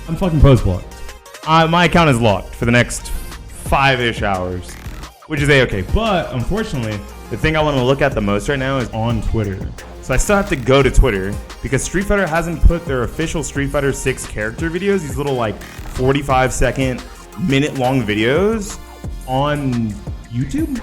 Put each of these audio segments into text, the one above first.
I'm fucking post-blocked. My account is locked for the next 5-ish hours, which is a-okay. But unfortunately, the thing I want to look at the most right now is on Twitter. So I still have to go to Twitter because Street Fighter hasn't put their official Street Fighter 6 character videos, these little like 45-second, minute-long videos on YouTube.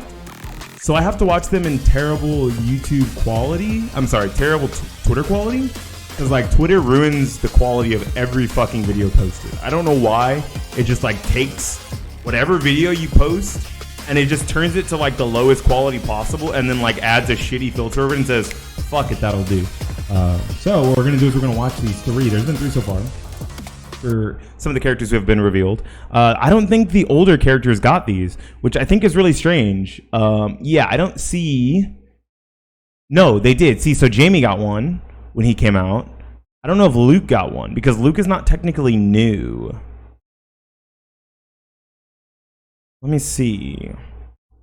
So I have to watch them in terrible YouTube quality. I'm sorry, terrible Twitter quality. Because like Twitter ruins the quality of every fucking video posted. I don't know why. It just like takes whatever video you post and it just turns it to like the lowest quality possible and then like adds a shitty filter over it and says, fuck it, that'll do. So what we're going to do is we're going to watch these 3. There's been 3 so far. For some of the characters who have been revealed. I don't think the older characters got these, which I think is really strange. Yeah, I don't see... No, they did. See, so Jamie got one when he came out. I don't know if Luke got one because Luke is not technically new. Let me see.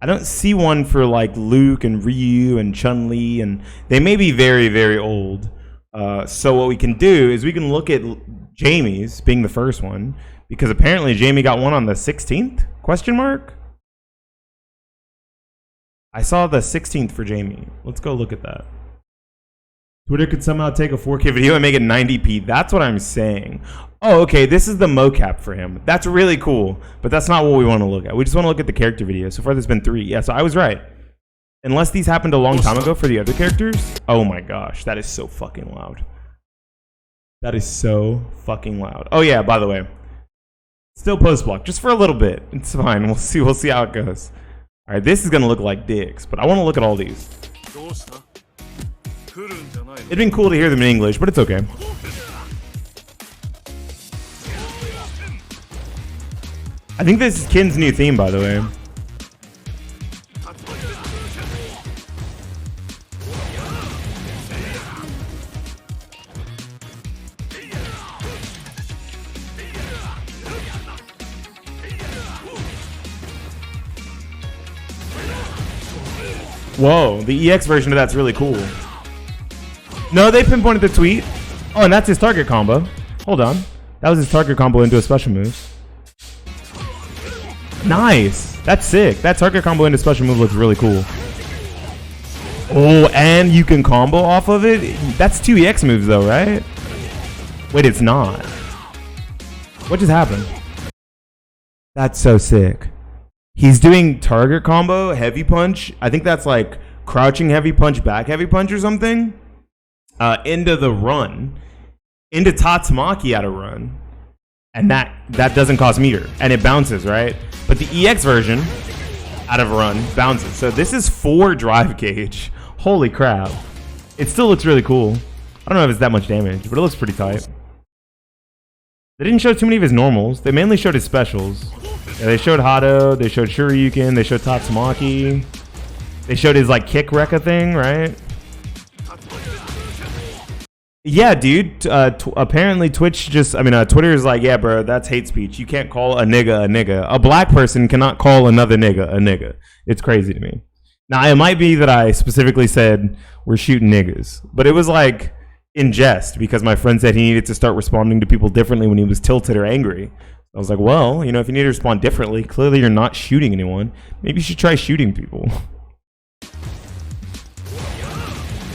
I don't see one for like Luke and Ryu and Chun-Li, and they may be very, very old. So what we can do is we can look at Jamie's being the first one because apparently Jamie got one on the 16th? Question mark? I saw the 16th for Jamie. Let's go look at that. Twitter could somehow take a 4K video and make it 90p. That's what I'm saying. Oh, okay. This is the mocap for him. That's really cool, but that's not what we want to look at. We just want to look at the character video. So far, there's been 3. Yeah, so I was right. Unless these happened a long time ago for the other characters. Oh my gosh, that is so fucking loud. That is so fucking loud. Oh yeah, by the way, still post block just for a little bit. It's fine. We'll see how it goes. All right, this is gonna look like dicks, but I want to look at all these. It'd been cool to hear them in English, but it's okay. I think this is Kin's new theme, by the way. Whoa, the EX version of that's really cool. No, they pinpointed the tweet. Oh, and that's his target combo. Hold on. That was his target combo into a special move. Nice. That's sick. That target combo into special move looks really cool. Oh, and you can combo off of it? That's 2 EX moves though, right? Wait, it's not. What just happened? That's so sick. He's doing target combo, heavy punch. I think that's like crouching heavy punch, back heavy punch or something. Into the run. Into Tatsumaki at a run. And that doesn't cost meter. And it bounces, right? But the EX version out of a run bounces. So this is 4 drive gauge. Holy crap. It still looks really cool. I don't know if it's that much damage, but it looks pretty tight. They didn't show too many of his normals. They mainly showed his specials. Yeah, they showed Hado, they showed Shoryuken, they showed Tatsumaki. They showed his like kick rekka thing, right? Yeah, dude. Apparently Twitch Twitter is like, yeah, bro, that's hate speech. You can't call a nigga a nigga. A black person cannot call another nigga a nigga. It's crazy to me. Now, it might be that I specifically said we're shooting niggas, but it was like in jest because my friend said he needed to start responding to people differently when he was tilted or angry. I was like, well, you know, if you need to respond differently, clearly you're not shooting anyone. Maybe you should try shooting people.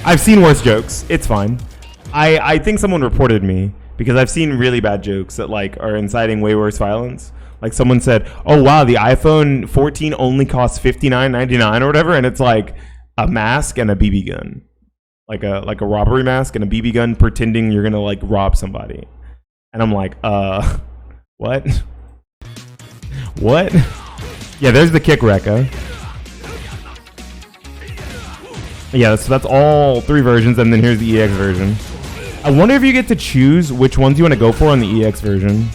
I've seen worse jokes. It's fine. I think someone reported me because I've seen really bad jokes that like are inciting way worse violence. Like someone said, oh wow, the iPhone 14 only costs $59.99 or whatever, and it's like a mask and a BB gun. Like a robbery mask and a BB gun pretending you're gonna like rob somebody. And I'm like, what? What? Yeah, there's the kick rekka. Yeah, so that's all 3 versions, and then here's the EX version. I wonder if you get to choose which ones you want to go for on the EX version.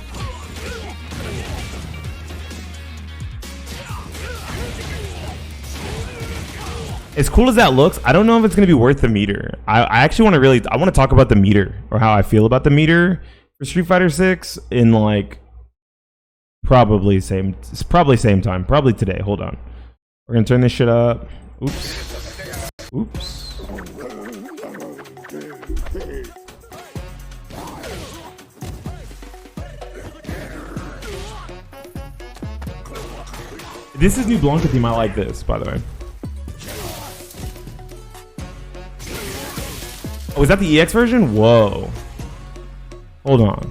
As cool as that looks, I don't know if it's going to be worth the meter. I actually want to talk about the meter, or how I feel about the meter for Street Fighter 6 in like probably same time, probably today. Hold on. We're going to turn this shit up. Oops. This is new Blanca theme. I like this, by the way. Oh, is that the EX version? Whoa. Hold on.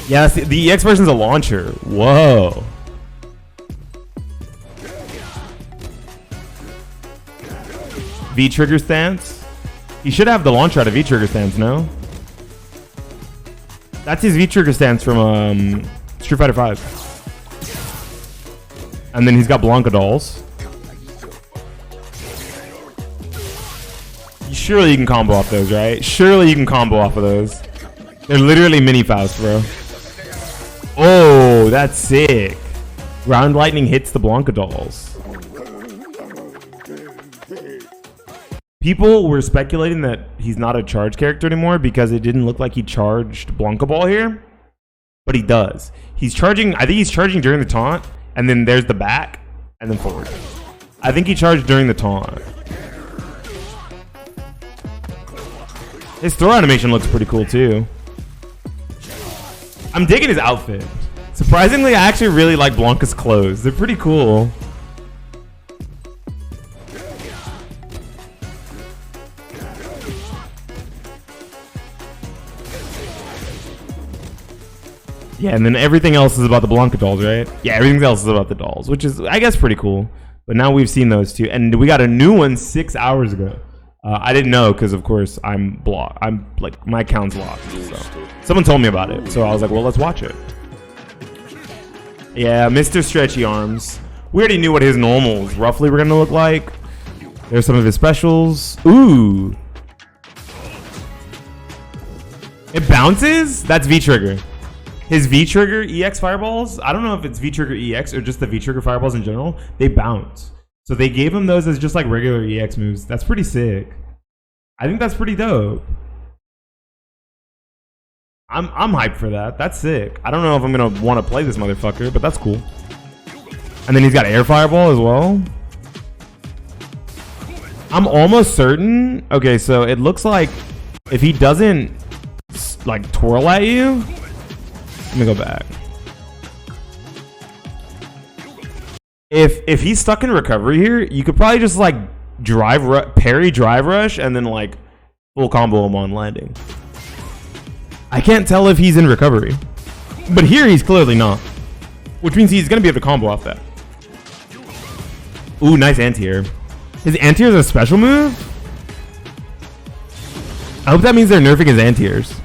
Yeah, the EX version's a launcher. Whoa. V-trigger stance. He should have the launcher out of V-trigger stance, no? That's his V-trigger stance from Street Fighter V. And then he's got Blanca dolls. Surely you can combo off those, right? Surely you can combo off of those. They're literally mini Faust, bro. Oh, that's sick. Ground lightning hits the Blanca dolls. People were speculating that he's not a charge character anymore because it didn't look like he charged Blanca Ball here. But he does. He's charging, I think he's charging during the taunt, and then there's the back, and then forward. I think he charged during the taunt. His throw animation looks pretty cool too. I'm digging his outfit. Surprisingly, I actually really like Blanca's clothes. They're pretty cool. Yeah, and then everything else is about the Blanca dolls, right? Yeah, everything else is about the dolls, which is, I guess, pretty cool. But now we've seen those two, and we got a new one 6 hours ago. I didn't know because, of course, I'm blocked. I'm like, my account's locked. So someone told me about it, so I was like, well, let's watch it. Yeah, Mr. Stretchy Arms. We already knew what his normals roughly were gonna look like. There's some of his specials. Ooh, it bounces. That's V-trigger. His V-trigger EX fireballs. I don't know if it's V-trigger EX or just the V-trigger fireballs in general. They bounce. So they gave him those as just like regular EX moves. That's pretty sick. I think that's pretty dope. I'm hyped for that. That's sick. I don't know if I'm gonna want to play this motherfucker, but that's cool. And then he's got air fireball as well. I'm almost certain. Okay, so it looks like if he doesn't like twirl at you, let me go back. If he's stuck in recovery here, you could probably just like parry drive rush and then like full combo him on landing. I can't tell if he's in recovery, but here he's clearly not, which means he's gonna be able to combo off that. Ooh, nice anti-air. His anti-air is a special move? I hope that means they're nerfing his anti-airs.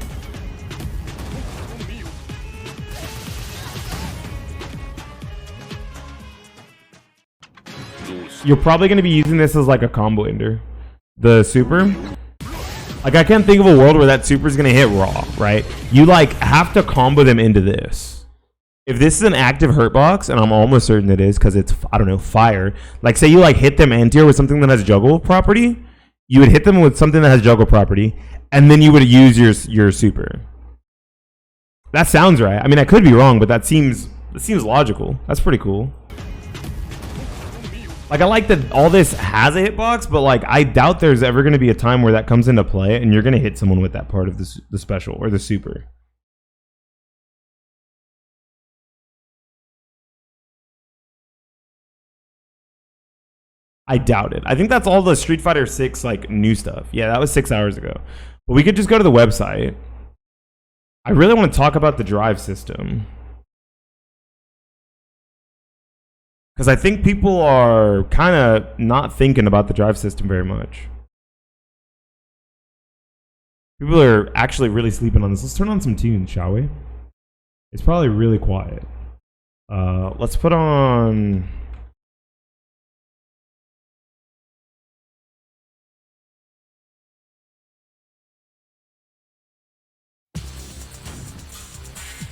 You're probably going to be using this as like a combo ender. The super. Like, I can't think of a world where that super is going to hit raw, right? You like have to combo them into this. If this is an active hurt box, and I'm almost certain it is because it's, I don't know, fire. Like, say you like hit them anti-air with something that has juggle property. You would hit them with something that has juggle property, and then you would use your super. That sounds right. I mean, I could be wrong, but that seems logical. That's pretty cool. Like, I like that all this has a hitbox, but like, I doubt there's ever going to be a time where that comes into play and you're going to hit someone with that part of the special or the super. I doubt it. I think that's all the Street Fighter 6 like new stuff. Yeah, that was 6 hours ago. But we could just go to the website. I really want to talk about the drive system. Because I think people are kind of not thinking about the drive system very much. People are actually really sleeping on this. Let's turn on some tunes, shall we? It's probably really quiet. Let's put on...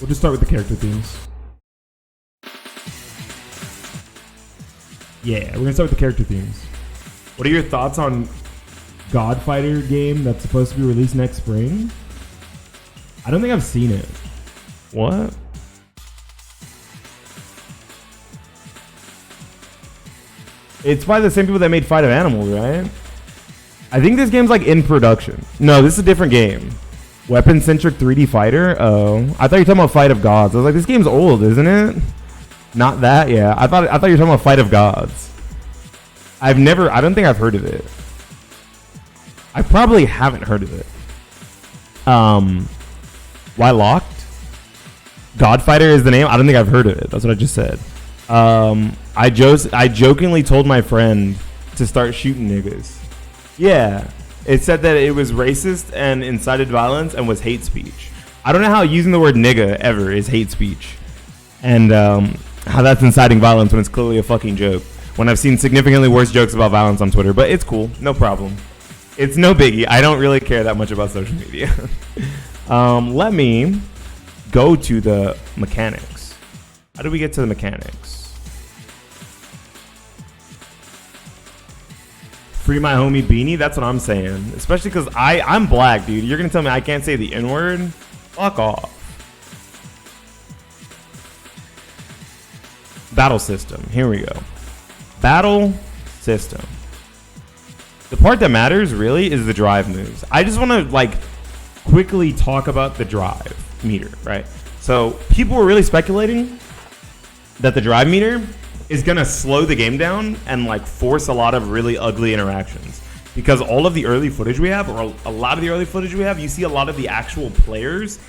We'll just start with the character themes. Yeah, we're gonna start with the character themes. What are your thoughts on God Fighter game that's supposed to be released next spring? I don't think I've seen it. What? It's by the same people that made Fight of Animals, right? I think this game's like in production. No, this is a different game. Weapon-centric 3D fighter? Oh. I thought you were talking about Fight of Gods. I was like, this game's old, isn't it? Not that, yeah. I thought you were talking about Fight of Gods. I don't think I've heard of it. I probably haven't heard of it. Why Locked? Godfighter is the name? I don't think I've heard of it. That's what I just said. I jokingly told my friend to start shooting niggas. Yeah. It said that it was racist and incited violence and was hate speech. I don't know how using the word nigga ever is hate speech. And how that's inciting violence when it's clearly a fucking joke. When I've seen significantly worse jokes about violence on Twitter. But it's cool. No problem. It's no biggie. I don't really care that much about social media. Let me go to the mechanics. How do we get to the mechanics? Free my homie Beanie? That's what I'm saying. Especially because I'm black, dude. You're going to tell me I can't say the N-word? Fuck off. Battle system. Here we go. Battle system. The part that matters really is the drive moves. I just want to like quickly talk about the drive meter, right? So people were really speculating that the drive meter is going to slow the game down and like force a lot of really ugly interactions. Because all of the early footage we have, or a lot of the early footage we have, you see a lot of the actual players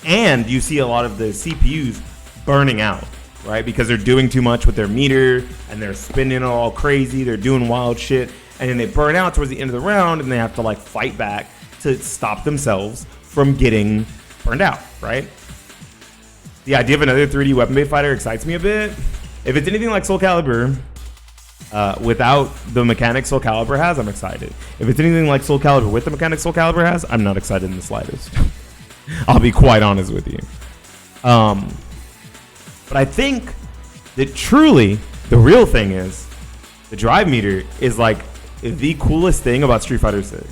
and you see a lot of the CPUs burning out, right? Because they're doing too much with their meter and they're spinning it all crazy. They're doing wild shit. And then they burn out towards the end of the round and they have to like fight back to stop themselves from getting burned out, right? The idea of another 3D weapon-based fighter excites me a bit. If it's anything like Soul Calibur, without the mechanics Soul Calibur has, I'm excited. If it's anything like Soul Calibur with the mechanics Soul Calibur has, I'm not excited in the slightest. I'll be quite honest with you. But I think that truly the real thing is the drive meter is like the coolest thing about Street Fighter 6.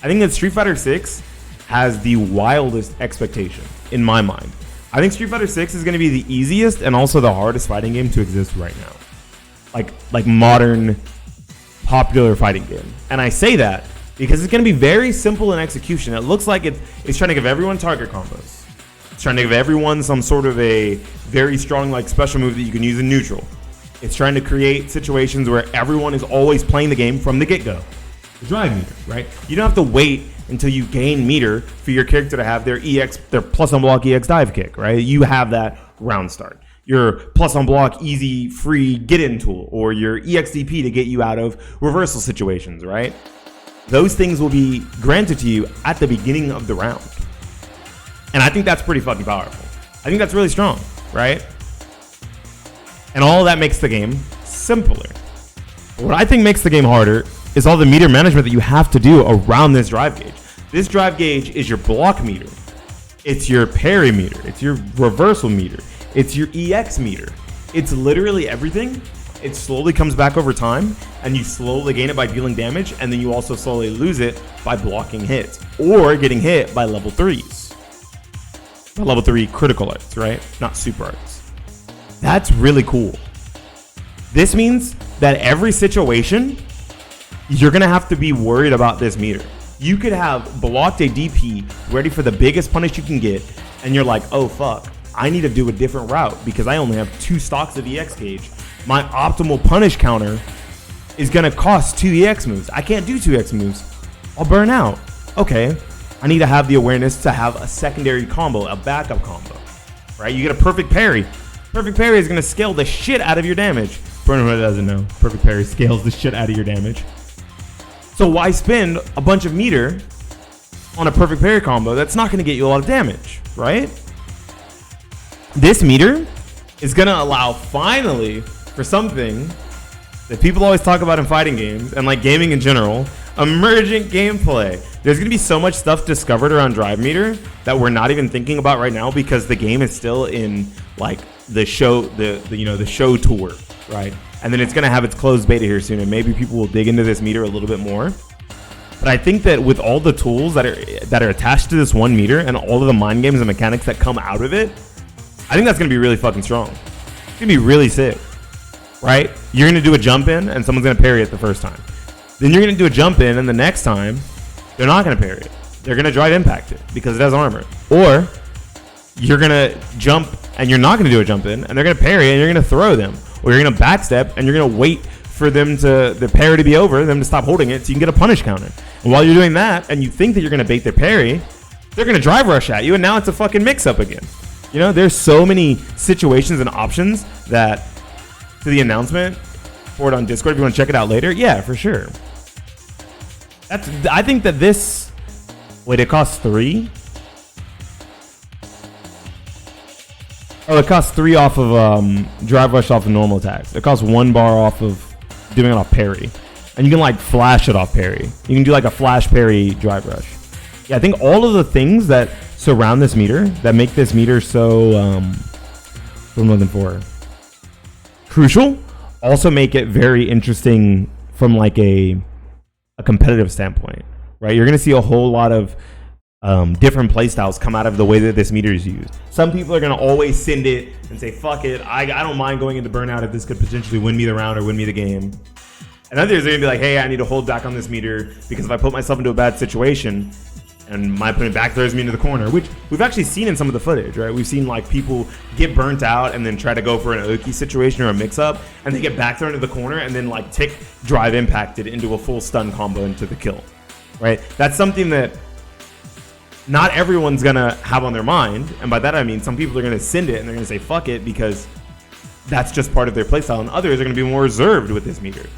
I think that Street Fighter 6 has the wildest expectation in my mind. I think Street Fighter 6 is going to be the easiest and also the hardest fighting game to exist right now. Like modern popular fighting game. And I say that because it's going to be very simple in execution. It looks like it's trying to give everyone target combos. It's trying to give everyone some sort of a very strong like special move that you can use in neutral. It's trying to create situations where everyone is always playing the game from the get-go. The drive meter, right? You don't have to wait until you gain meter for your character to have their plus on block EX dive kick, right? You have that round start. Your plus on block easy free get in tool, or your EXDP to get you out of reversal situations, right? Those things will be granted to you at the beginning of the round. And I think that's pretty fucking powerful. I think that's really strong, right? And all of that makes the game simpler. What I think makes the game harder is all the meter management that you have to do around this drive gauge. This drive gauge is your block meter. It's your parry meter. It's your reversal meter. It's your EX meter. It's literally everything. It slowly comes back over time, and you slowly gain it by dealing damage, and then you also slowly lose it by blocking hits or getting hit by level 3s. By level 3 critical arts, right? Not super arts. That's really cool. This means that every situation, you're going to have to be worried about this meter. You could have blocked a DP ready for the biggest punish you can get, and you're like, oh fuck, I need to do a different route because I only have 2 stocks of EX gauge. My optimal punish counter is going to cost 2 EX moves. I can't do 2 EX moves. I'll burn out. Okay, I need to have the awareness to have a secondary combo, a backup combo, right? You get a perfect parry. Perfect parry is going to scale the shit out of your damage. For anyone who doesn't know, perfect parry scales the shit out of your damage. So why spend a bunch of meter on a perfect parry combo that's not going to get you a lot of damage, right? This meter is going to allow finally for something that people always talk about in fighting games and like gaming in general, emergent gameplay. There's going to be so much stuff discovered around drive meter that we're not even thinking about right now because the game is still in like the show, the show tour, right? And then it's going to have its closed beta here soon, and maybe people will dig into this meter a little bit more. But I think that with all the tools that are attached to this one meter and all of the mind games and mechanics that come out of it, I think that's going to be really fucking strong. It's going to be really sick, right? You're going to do a jump in, and someone's going to parry it the first time. Then you're going to do a jump in, and the next time, they're not going to parry it. They're going to drive impact it because it has armor. Or you're gonna jump and you're not gonna do a jump in, and they're gonna parry and you're gonna throw them, or you're gonna backstep and you're gonna wait for them to the parry to be over, them to stop holding it, so you can get a punish counter. And while you're doing that, and you think that you're gonna bait their parry, they're gonna drive rush at you, and now it's a fucking mix-up again. You know, there's so many situations and options that, to the announcement for it on Discord, if you want to check it out later, yeah, for sure. I think that this, wait, it costs 3? Oh, it costs 3 off of drive rush off of normal attacks. It costs 1 bar off of doing it off parry. And you can like flash it off parry. You can do like a flash parry drive rush. Yeah, I think all of the things that surround this meter, that make this meter so, what I'm looking for, crucial, also make it very interesting from like a competitive standpoint, right? You're going to see a whole lot of different playstyles come out of the way that this meter is used. Some people are going to always send it and say, fuck it, I don't mind going into burnout if this could potentially win me the round or win me the game. And others are going to be like, hey, I need to hold back on this meter because if I put myself into a bad situation and my opponent back throws me into the corner, which we've actually seen in some of the footage, right? We've seen like people get burnt out and then try to go for an Oki situation or a mix-up, and they get back thrown into the corner and then like tick drive impacted into a full stun combo into the kill, right? That's something that not everyone's gonna have on their mind, and by that I mean some people are gonna send it and they're gonna say fuck it because that's just part of their playstyle, and others are gonna be more reserved with this meter,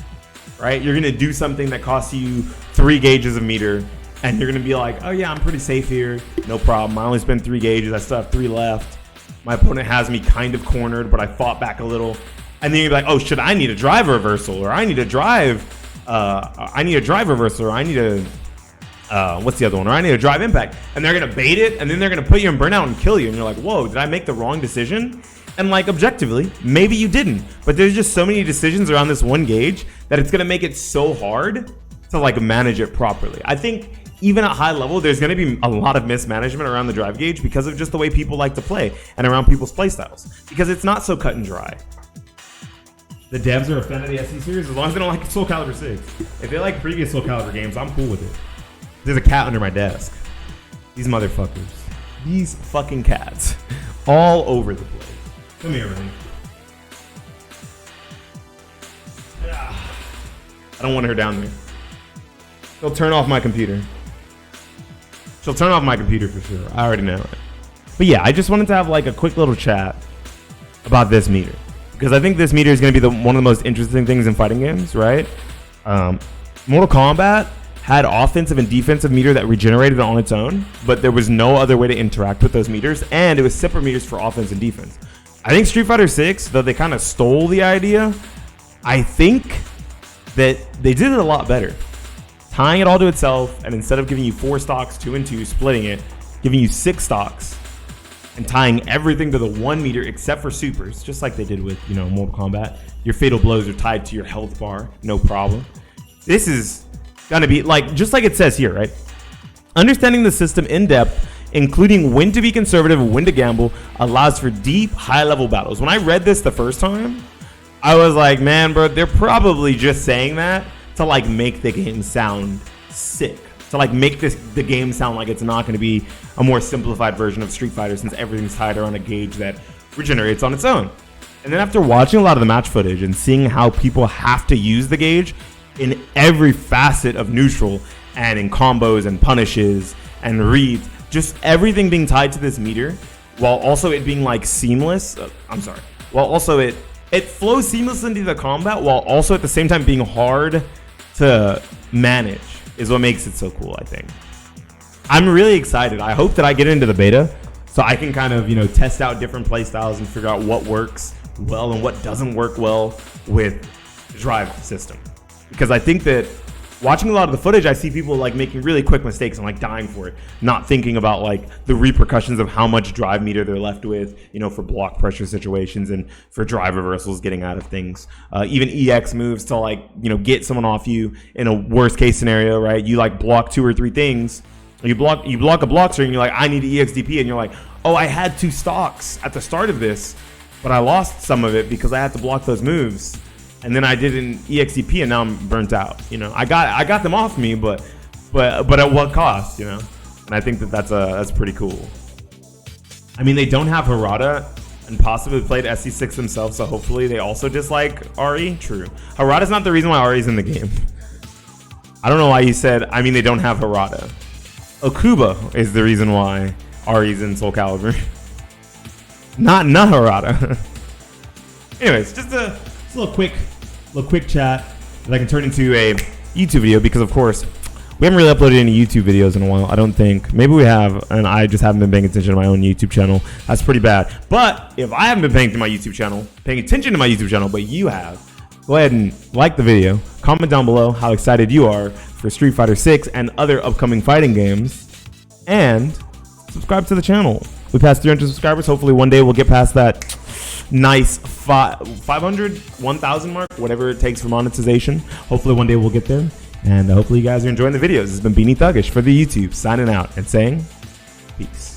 right? You're gonna do something that costs you 3 gauges of meter, and you're gonna be like, oh yeah, I'm pretty safe here, no problem. I only spent 3 gauges, I still have 3 left. My opponent has me kind of cornered, but I fought back a little, and then you're like, oh shit, I need a drive reversal, or I need a drive reversal, or I need a what's the other one? Or I need a drive impact. And they're going to bait it, and then they're going to put you in burnout and kill you. And you're like, whoa, did I make the wrong decision? And like, objectively, maybe you didn't. But there's just so many decisions around this one gauge that it's going to make it so hard to like manage it properly. I think even at high level, there's going to be a lot of mismanagement around the drive gauge because of just the way people like to play and around people's play styles. Because it's not so cut and dry. The devs are a fan of the SC series as long as they don't like Soul Calibur 6. If they like previous Soul Calibur games, I'm cool with it. There's a cat under my desk. These motherfuckers. These fucking cats. All over the place. Come here, man. I don't want her down there. She'll turn off my computer. She'll turn off my computer for sure. I already know it. But yeah, I just wanted to have like a quick little chat about this meter. Because I think this meter is going to be one of the most interesting things in fighting games, right? Mortal Kombat had offensive and defensive meter that regenerated on its own, but there was no other way to interact with those meters, and it was separate meters for offense and defense. I think Street Fighter 6, though they kind of stole the idea, I think that they did it a lot better. Tying it all to itself, and instead of giving you 4 stocks, 2 and 2, splitting it, giving you 6 stocks, and tying everything to the 1 meter except for supers, just like they did with, you know, Mortal Kombat. Your fatal blows are tied to your health bar, no problem. This is gonna be like, just like it says here, right? Understanding the system in depth, including when to be conservative, when to gamble, allows for deep, high-level battles. When I read this the first time, I was like, man, bro, they're probably just saying that to like make the game sound sick, to like make the game sound like it's not going to be a more simplified version of Street Fighter since everything's tied around a gauge that regenerates on its own. And then after watching a lot of the match footage and seeing how people have to use the gauge in every facet of neutral and in combos and punishes and reads, just everything being tied to this meter, while also it being like seamless. While also it flows seamlessly into the combat, while also at the same time being hard to manage, is what makes it so cool. I think I'm really excited. I hope that I get into the beta so I can kind of, you know, test out different play styles and figure out what works well and what doesn't work well with the drive system. Because I think that watching a lot of the footage, I see people like making really quick mistakes and like dying for it, not thinking about like the repercussions of how much drive meter they're left with, you know, for block pressure situations and for drive reversals getting out of things. Even EX moves to like, you know, get someone off you in a worst case scenario, right? You like block 2 or 3 things. You block a block string and you're like, I need EXDP, and you're like, oh, I had 2 stocks at the start of this, but I lost some of it because I had to block those moves. And then I did an EXDP, and now I'm burnt out. You know, I got them off me, but at what cost? You know, and I think that that's pretty cool. I mean, they don't have Harada and possibly played SC6 themselves, so hopefully they also dislike Ahri. True. Harada's not the reason why Ahri's in the game. I don't know why you said, I mean, they don't have Harada. Okuba is the reason why Ahri's in Soul Calibur. not Harada. Anyways, just a little quick chat that I can turn into a YouTube video, because of course we haven't really uploaded any YouTube videos in a while. I don't think. Maybe we have, and I just haven't been paying attention to my own YouTube channel. That's pretty bad. But if I haven't been paying attention to my YouTube channel, but you have, go ahead and like the video. Comment down below how excited you are for Street Fighter 6 and other upcoming fighting games. And subscribe to the channel. We passed 300 subscribers. Hopefully one day we'll get past that nice 500, 1,000 mark, whatever it takes for monetization. Hopefully one day we'll get there. And hopefully you guys are enjoying the videos. This has been Beanie Thuggish for the YouTube, signing out and saying peace.